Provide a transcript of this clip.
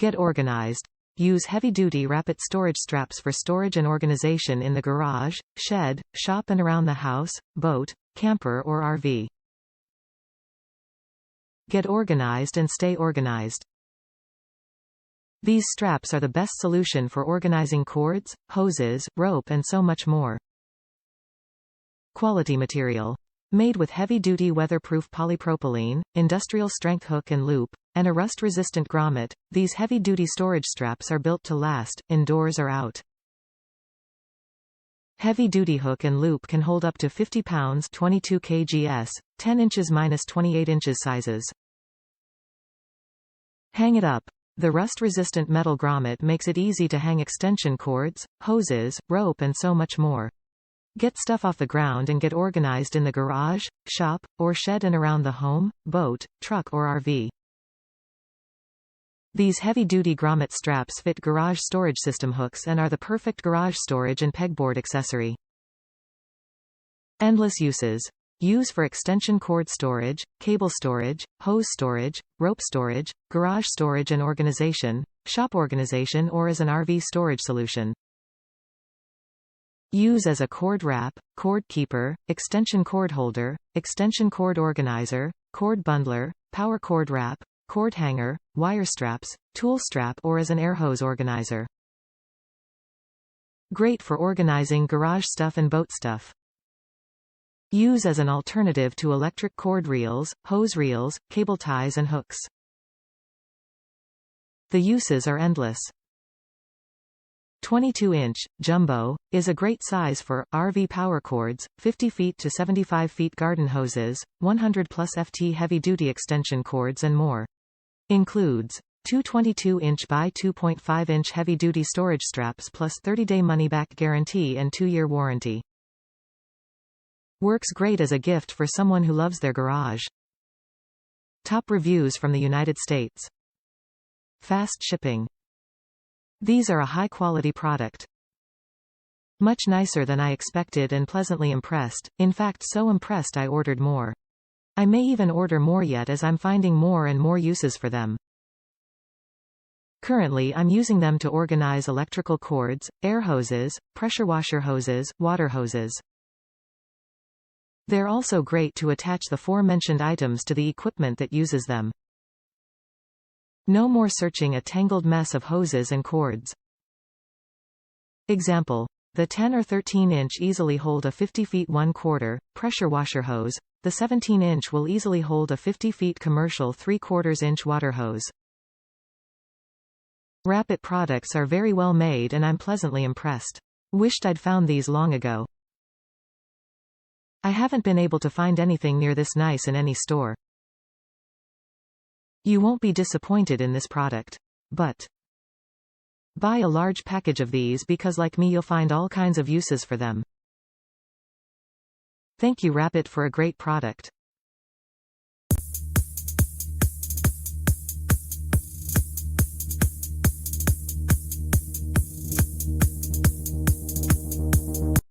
Get organized. Use heavy-duty Rapid storage straps for storage and organization in the garage, shed, shop and around the house, boat, camper or RV. Get organized and stay organized. These straps are the best solution for organizing cords, hoses, rope and so much more. Quality material. Made with heavy-duty weatherproof polypropylene, industrial-strength hook and loop, and a rust-resistant grommet, these heavy-duty storage straps are built to last, indoors or out. Heavy-duty hook and loop can hold up to 50 pounds 22 kgs, 10 inches - 28 inches sizes. Hang it up. The rust-resistant metal grommet makes it easy to hang extension cords, hoses, rope and so much more. Get stuff off the ground and get organized in the garage, shop, or shed and around the home, boat, truck or RV. These heavy-duty grommet straps fit garage storage system hooks and are the perfect garage storage and pegboard accessory. Endless uses. Use for extension cord storage, cable storage, hose storage, rope storage, garage storage and organization, shop organization or as an RV storage solution. Use as a cord wrap, cord keeper, extension cord holder, extension cord organizer, cord bundler, power cord wrap, cord hanger, wire straps, tool strap or as an air hose organizer. Great for organizing garage stuff and boat stuff. Use as an alternative to electric cord reels, hose reels, cable ties and hooks. The uses are endless. 22-inch, jumbo, is a great size for RV power cords, 50 feet to 75 feet garden hoses, 100 plus FT heavy-duty extension cords and more. Includes two 22-inch by 2.5-inch heavy-duty storage straps plus 30-day money-back guarantee and 2-year warranty. Works great as a gift for someone who loves their garage. Top reviews from the United States. Fast shipping. These are a high-quality product. Much nicer than I expected and pleasantly impressed, in fact so impressed I ordered more. I may even order more yet as I'm finding more and more uses for them. Currently I'm using them to organize electrical cords, air hoses, pressure washer hoses, water hoses. They're also great to attach the aforementioned items to the equipment that uses them. No more searching a tangled mess of hoses and cords. Example. The 10 or 13-inch easily hold a 50 feet 1/4 pressure washer hose. The 17-inch will easily hold a 50 feet commercial 3/4 inch water hose. Rapid products are very well made and I'm pleasantly impressed. Wished I'd found these long ago. I haven't been able to find anything near this nice in any store. You won't be disappointed in this product. But buy a large package of these because like me you'll find all kinds of uses for them. Thank you Rapid for a great product.